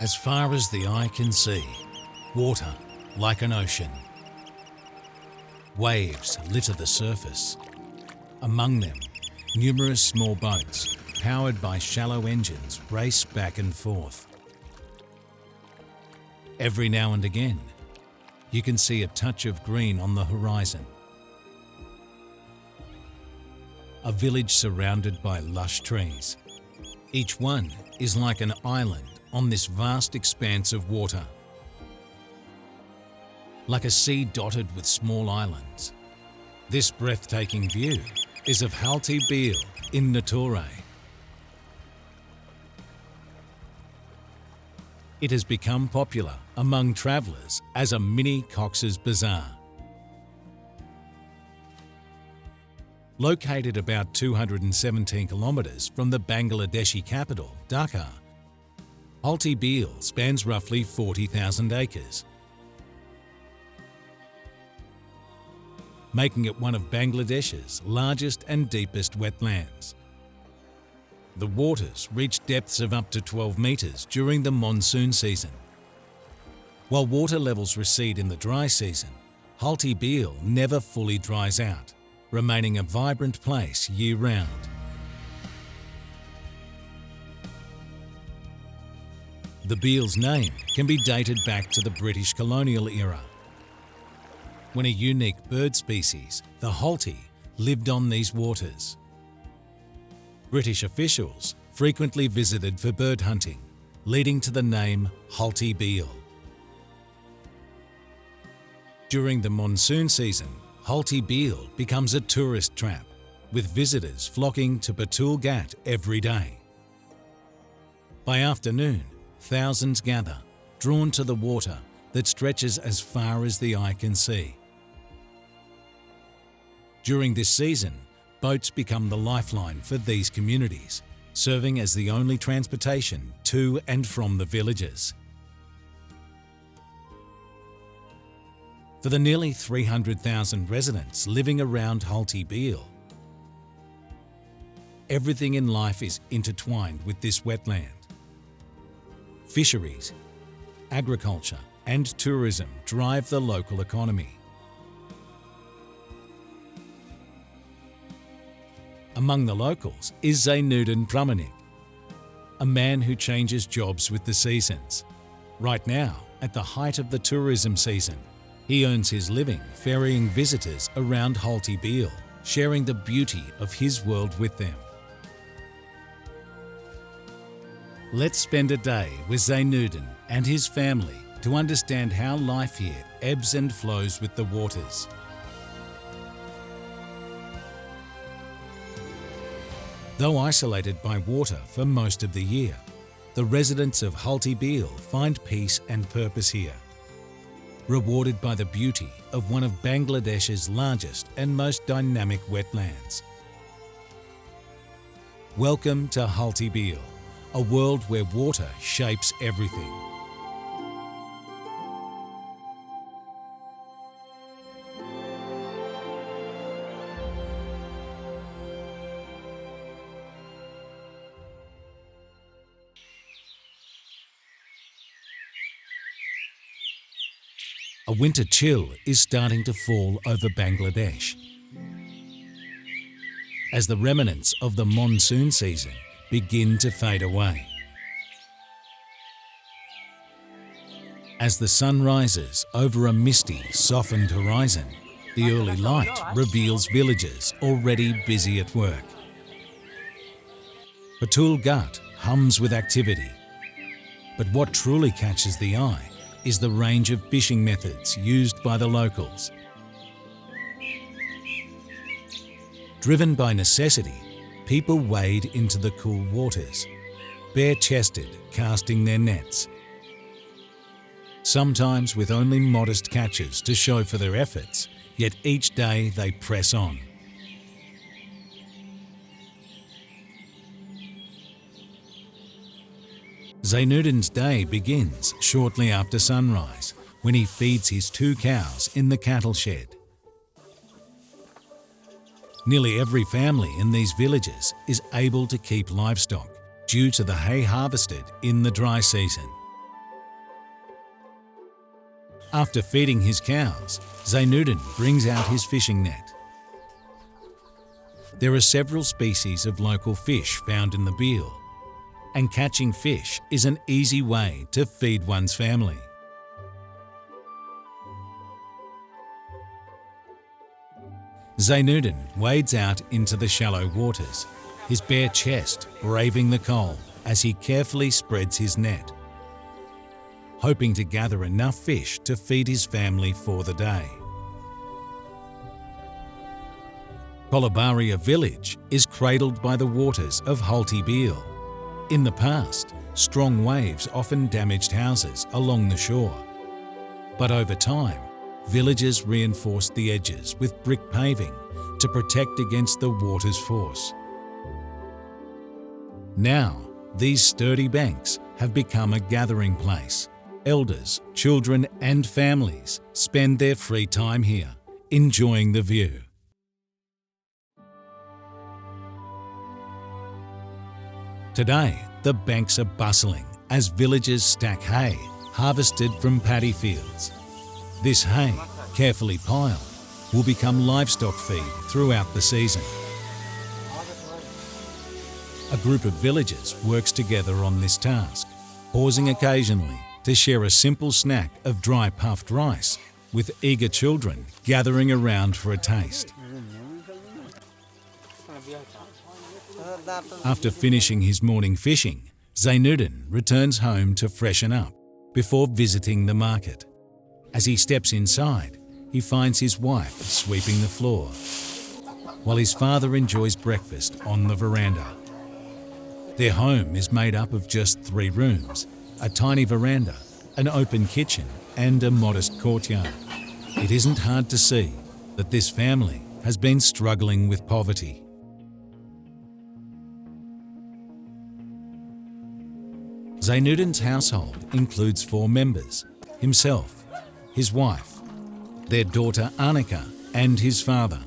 As far as the eye can see, water like an ocean. Waves litter the surface. Among them, numerous small boats, powered by shallow engines, race back and forth. Every now and again, you can see a touch of green on the horizon. A village surrounded by lush trees. Each one is like an island on this vast expanse of water. Like a sea dotted with small islands. This breathtaking view is of Halti Beel in Nature. It has become popular among travellers as a mini Cox's Bazaar. Located about 217 kilometres from the Bangladeshi capital, Dhaka, Halti Beel spans roughly 40,000 acres, making it one of Bangladesh's largest and deepest wetlands. The waters reach depths of up to 12 metres during the monsoon season. While water levels recede in the dry season, Halti Beel never fully dries out, remaining a vibrant place year-round. The Beel's name can be dated back to the British colonial era, when a unique bird species, the Halti, lived on these waters. British officials frequently visited for bird hunting, leading to the name Halti Beel. During the monsoon season, Halti Beel becomes a tourist trap, with visitors flocking to Batul Ghat every day. By afternoon, thousands gather, drawn to the water that stretches as far as the eye can see. During this season, boats become the lifeline for these communities, serving as the only transportation to and from the villages. For the nearly 300,000 residents living around Halti Beel, everything in life is intertwined with this wetland. Fisheries, agriculture and tourism drive the local economy. Among the locals is Zaynuddin Pramanik, a man who changes jobs with the seasons. Right now, at the height of the tourism season, he earns his living ferrying visitors around Halti Beel, sharing the beauty of his world with them. Let's spend a day with Zaynuddin and his family to understand how life here ebbs and flows with the waters. Though isolated by water for most of the year, the residents of Halti Beel find peace and purpose here, rewarded by the beauty of one of Bangladesh's largest and most dynamic wetlands. Welcome to Halti Beel, a world where water shapes everything. A winter chill is starting to fall over Bangladesh, as the remnants of the monsoon season begin to fade away. As the sun rises over a misty, softened horizon, the early light reveals villagers already busy at work. Batul Ghat hums with activity, but what truly catches the eye is the range of fishing methods used by the locals. Driven by necessity, people wade into the cool waters, bare-chested, casting their nets. Sometimes with only modest catches to show for their efforts, yet each day they press on. Zaynuddin's day begins shortly after sunrise, when he feeds his 2 cows in the cattle shed. Nearly every family in these villages is able to keep livestock due to the hay harvested in the dry season. After feeding his cows, Zaynuddin brings out his fishing net. There are several species of local fish found in the Beel, and catching fish is an easy way to feed one's family. Zaynuddin wades out into the shallow waters, his bare chest braving the cold as he carefully spreads his net, hoping to gather enough fish to feed his family for the day. Kolabaria village is cradled by the waters of Halti Beel. In the past, strong waves often damaged houses along the shore. But over time, villagers reinforced the edges with brick paving to protect against the water's force. Now, these sturdy banks have become a gathering place. Elders, children and families spend their free time here, enjoying the view. Today, the banks are bustling as villagers stack hay harvested from paddy fields. This hay, carefully piled, will become livestock feed throughout the season. A group of villagers works together on this task, pausing occasionally to share a simple snack of dry puffed rice, with eager children gathering around for a taste. After finishing his morning fishing, Zaynuddin returns home to freshen up before visiting the market. As he steps inside, he finds his wife sweeping the floor, while his father enjoys breakfast on the veranda. Their home is made up of just 3 rooms, a tiny veranda, an open kitchen, and a modest courtyard. It isn't hard to see that this family has been struggling with poverty. Zaynuddin's household includes 4 members: himself, his wife, their daughter Annika, and his father.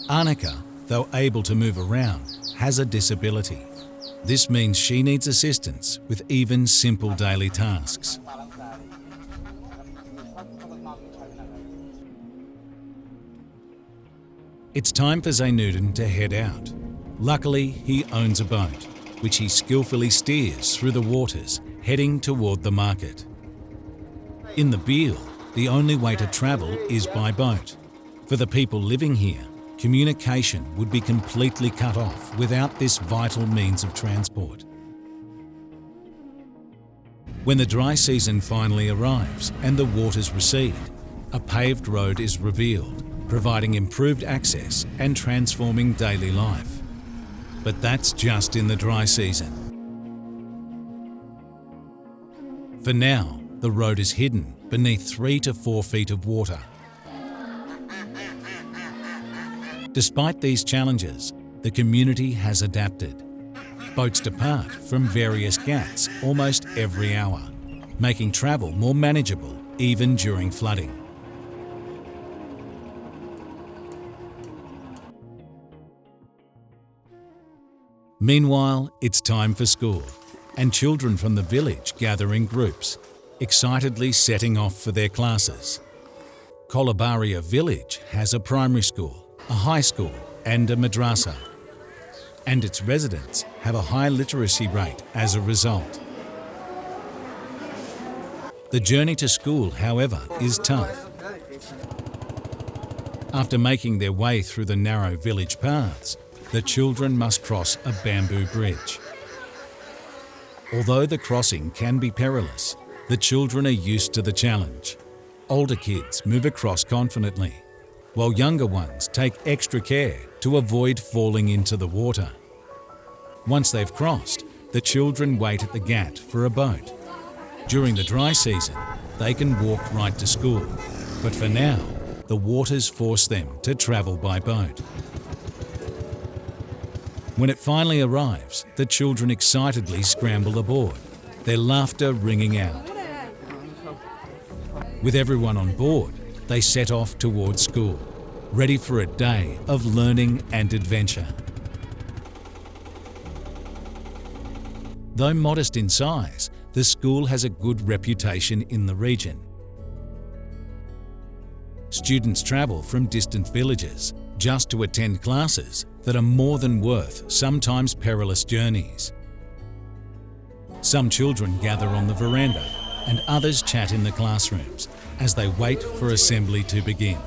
Annika, though able to move around, has a disability. This means she needs assistance with even simple daily tasks. It's time for Zaynuddin to head out. Luckily, he owns a boat, which he skillfully steers through the waters, heading toward the market. In the Beel, the only way to travel is by boat. For the people living here, communication would be completely cut off without this vital means of transport. When the dry season finally arrives and the waters recede, a paved road is revealed, providing improved access and transforming daily life. But that's just in the dry season. For now, the road is hidden beneath 3 to 4 feet of water. Despite these challenges, the community has adapted. Boats depart from various ghats almost every hour, making travel more manageable even during flooding. Meanwhile, it's time for school, and children from the village gather in groups, excitedly setting off for their classes. Kolabaria village has a primary school, a high school, and a madrasa, and its residents have a high literacy rate as a result. The journey to school, however, is tough. After making their way through the narrow village paths, the children must cross a bamboo bridge. Although the crossing can be perilous, the children are used to the challenge. Older kids move across confidently, while younger ones take extra care to avoid falling into the water. Once they've crossed, the children wait at the ghat for a boat. During the dry season, they can walk right to school, but for now, the waters force them to travel by boat. When it finally arrives, the children excitedly scramble aboard, their laughter ringing out. With everyone on board, they set off towards school, ready for a day of learning and adventure. Though modest in size, the school has a good reputation in the region. Students travel from distant villages just to attend classes that are more than worth sometimes perilous journeys. Some children gather on the veranda and others chat in the classrooms as they wait for assembly to begin.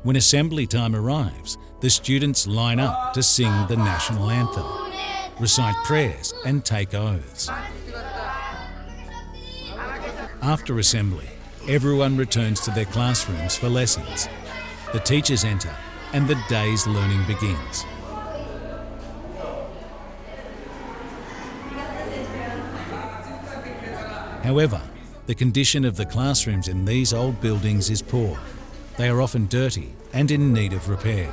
When assembly time arrives, the students line up to sing the national anthem, recite prayers and take oaths. After assembly, everyone returns to their classrooms for lessons. The teachers enter and the day's learning begins. However, the condition of the classrooms in these old buildings is poor. They are often dirty and in need of repair.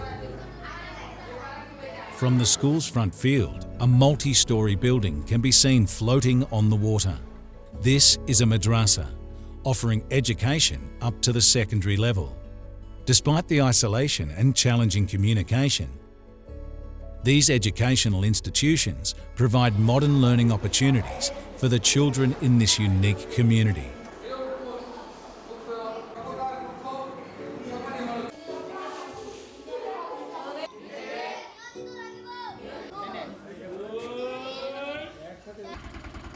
From the school's front field, a multi-storey building can be seen floating on the water. This is a madrasa, offering education up to the secondary level. Despite the isolation and challenging communication, these educational institutions provide modern learning opportunities for the children in this unique community.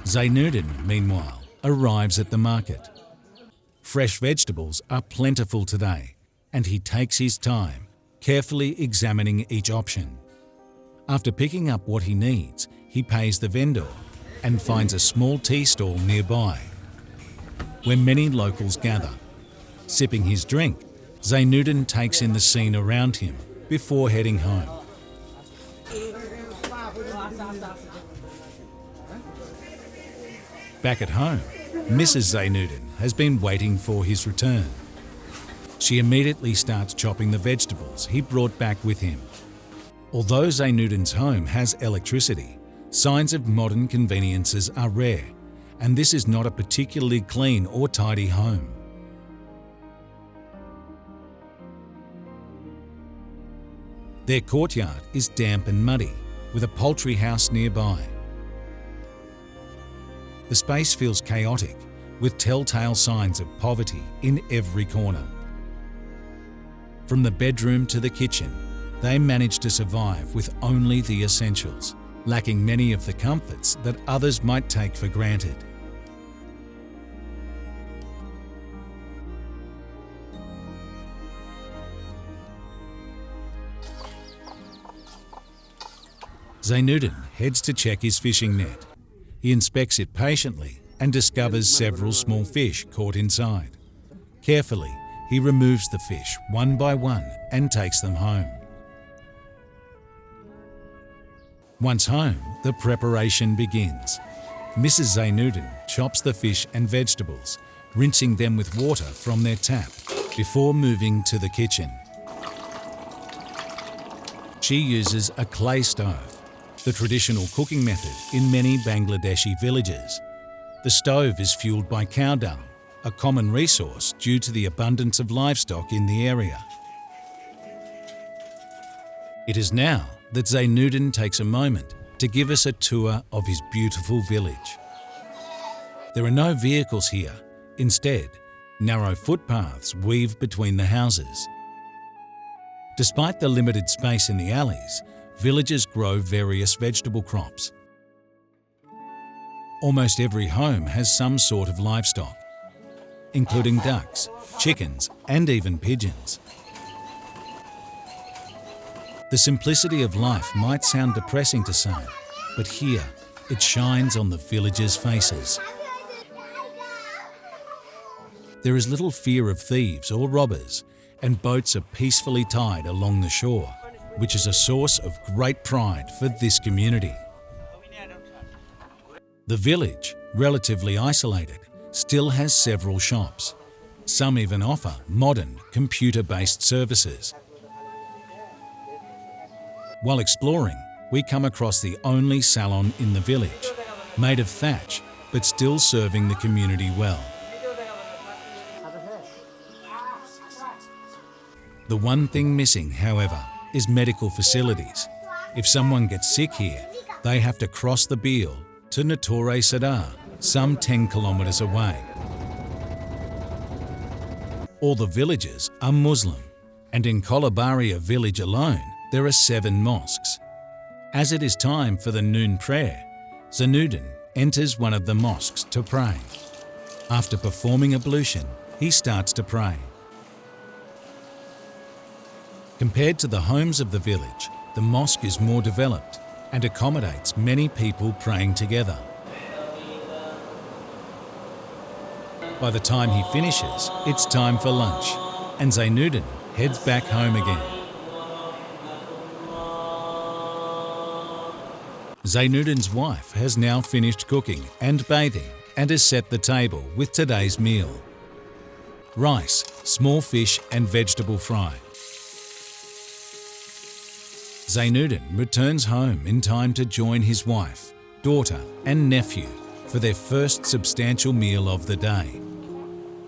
Zaynuddin, meanwhile, arrives at the market. Fresh vegetables are plentiful today, and he takes his time, carefully examining each option. After picking up what he needs, he pays the vendor and finds a small tea stall nearby, where many locals gather. Sipping his drink, Zaynuddin takes in the scene around him before heading home. Back at home, Mrs. Zaynuddin has been waiting for his return. She immediately starts chopping the vegetables he brought back with him. Although Zaynuddin's home has electricity, signs of modern conveniences are rare, and this is not a particularly clean or tidy home. Their courtyard is damp and muddy, with a poultry house nearby. The space feels chaotic, with telltale signs of poverty in every corner. From the bedroom to the kitchen, they manage to survive with only the essentials, lacking many of the comforts that others might take for granted. Zaynuddin heads to check his fishing net. He inspects it patiently and discovers several small fish caught inside. Carefully, he removes the fish one by one and takes them home. Once home, the preparation begins. Mrs. Zaynuddin chops the fish and vegetables, rinsing them with water from their tap before moving to the kitchen. She uses a clay stove, the traditional cooking method in many Bangladeshi villages. The stove is fueled by cow dung, a common resource due to the abundance of livestock in the area. It is now that Zaynuddin takes a moment to give us a tour of his beautiful village. There are no vehicles here. Instead, narrow footpaths weave between the houses. Despite the limited space in the alleys, villagers grow various vegetable crops. Almost every home has some sort of livestock, including ducks, chickens, and even pigeons. The simplicity of life might sound depressing to some, but here it shines on the villagers' faces. There is little fear of thieves or robbers, and boats are peacefully tied along the shore, which is a source of great pride for this community. The village, relatively isolated, still has several shops. Some even offer modern, computer-based services. While exploring, we come across the only salon in the village, made of thatch, but still serving the community well. The one thing missing, however, is medical facilities. If someone gets sick here, they have to cross the Beel to recede, some 10 kilometres away. All the villagers are Muslim, and in Kolabaria village alone there are 7 mosques. As it is time for the noon prayer, Zaynuddin enters one of the mosques to pray. After performing ablution, he starts to pray. Compared to the homes of the village, the mosque is more developed and accommodates many people praying together. By the time he finishes, it's time for lunch, and Zaynuddin heads back home again. Zaynuddin's wife has now finished cooking and bathing and has set the table with today's meal: rice, small fish and vegetable fry. Zaynuddin returns home in time to join his wife, daughter and nephew for their first substantial meal of the day.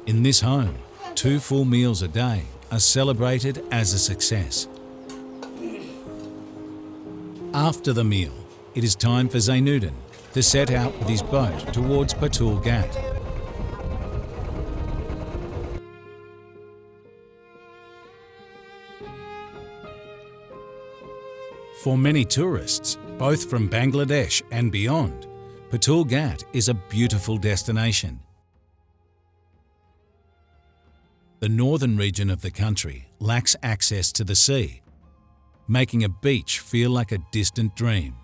In this home, 2 full meals a day are celebrated as a success. After the meal, it is time for Zaynuddin to set out with his boat towards Patul Ghat. For many tourists, both from Bangladesh and beyond, Patul Ghat is a beautiful destination. The northern region of the country lacks access to the sea, making a beach feel like a distant dream.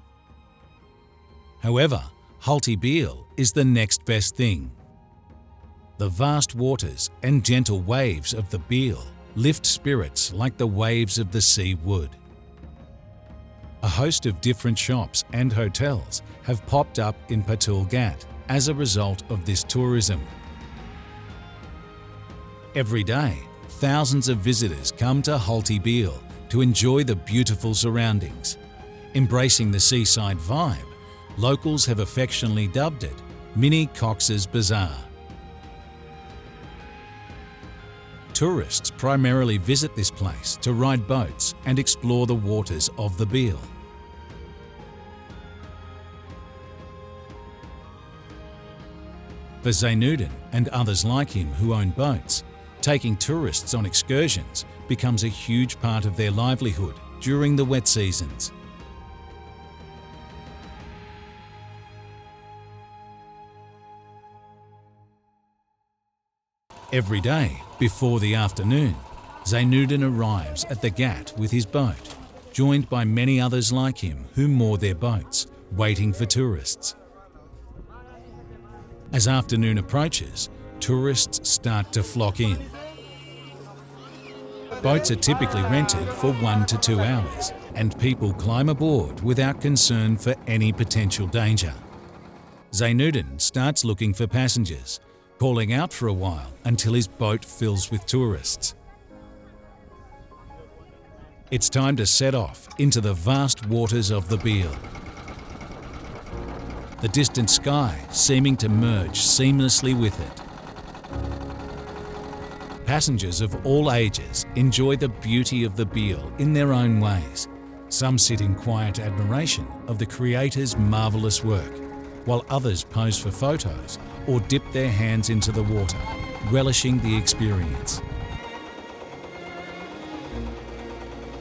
However, Halti Beel is the next best thing. The vast waters and gentle waves of the Beel lift spirits like the waves of the sea would. A host of different shops and hotels have popped up in Patul Ghat as a result of this tourism. Every day, thousands of visitors come to Halti Beel to enjoy the beautiful surroundings. Embracing the seaside vibe, locals have affectionately dubbed it Mini Cox's Bazaar. Tourists primarily visit this place to ride boats and explore the waters of the Beel. For Zaynuddin and others like him who own boats, taking tourists on excursions becomes a huge part of their livelihood during the wet seasons. Every day, before the afternoon, Zaynuddin arrives at the Ghat with his boat, joined by many others like him who moor their boats, waiting for tourists. As afternoon approaches, tourists start to flock in. Boats are typically rented for 1 to 2 hours, and people climb aboard without concern for any potential danger. Zaynuddin starts looking for passengers, calling out for a while until his boat fills with tourists. It's time to set off into the vast waters of the Beel. The distant sky seeming to merge seamlessly with it. Passengers of all ages enjoy the beauty of the Beel in their own ways. Some sit in quiet admiration of the creator's marvelous work, while others pose for photos or dip their hands into the water, relishing the experience.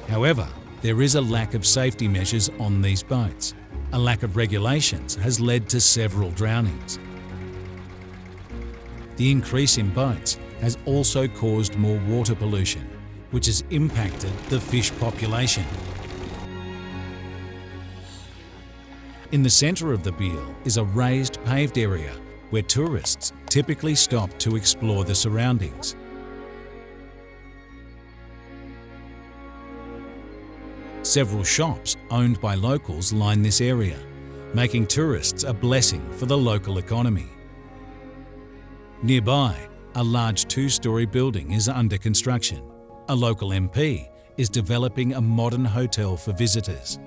However, there is a lack of safety measures on these boats. A lack of regulations has led to several drownings. The increase in boats has also caused more water pollution, which has impacted the fish population. In the centre of the Beel is a raised paved area where tourists typically stop to explore the surroundings. Several shops owned by locals line this area, making tourists a blessing for the local economy. Nearby, a large 2-story building is under construction. A local MP is developing a modern hotel for visitors.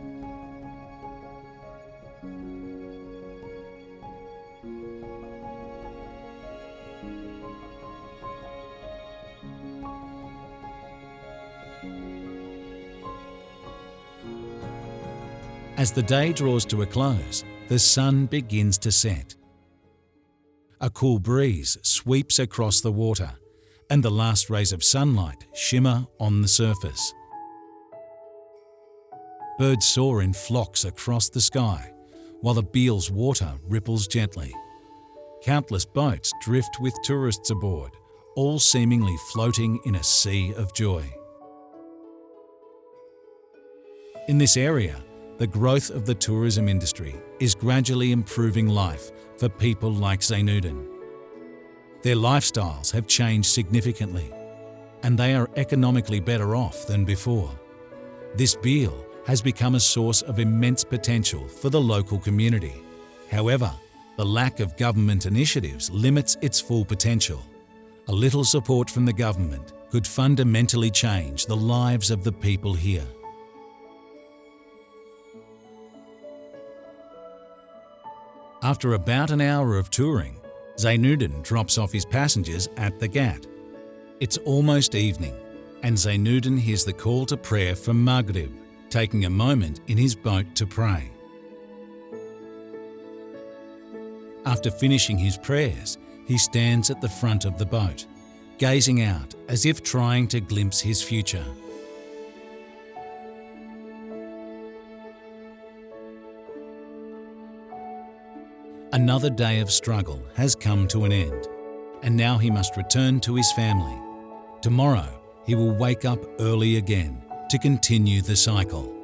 As the day draws to a close, the sun begins to set. A cool breeze sweeps across the water, and the last rays of sunlight shimmer on the surface. Birds soar in flocks across the sky, while the Beel's water ripples gently. Countless boats drift with tourists aboard, all seemingly floating in a sea of joy. In this area, the growth of the tourism industry is gradually improving life for people like Zaynuddin. Their lifestyles have changed significantly, and they are economically better off than before. This Beel has become a source of immense potential for the local community. However, the lack of government initiatives limits its full potential. A little support from the government could fundamentally change the lives of the people here. After about an hour of touring, Zaynuddin drops off his passengers at the ghat. It's almost evening, and Zaynuddin hears the call to prayer from Maghrib, taking a moment in his boat to pray. After finishing his prayers, he stands at the front of the boat, gazing out as if trying to glimpse his future. Another day of struggle has come to an end, and now he must return to his family. Tomorrow, he will wake up early again to continue the cycle.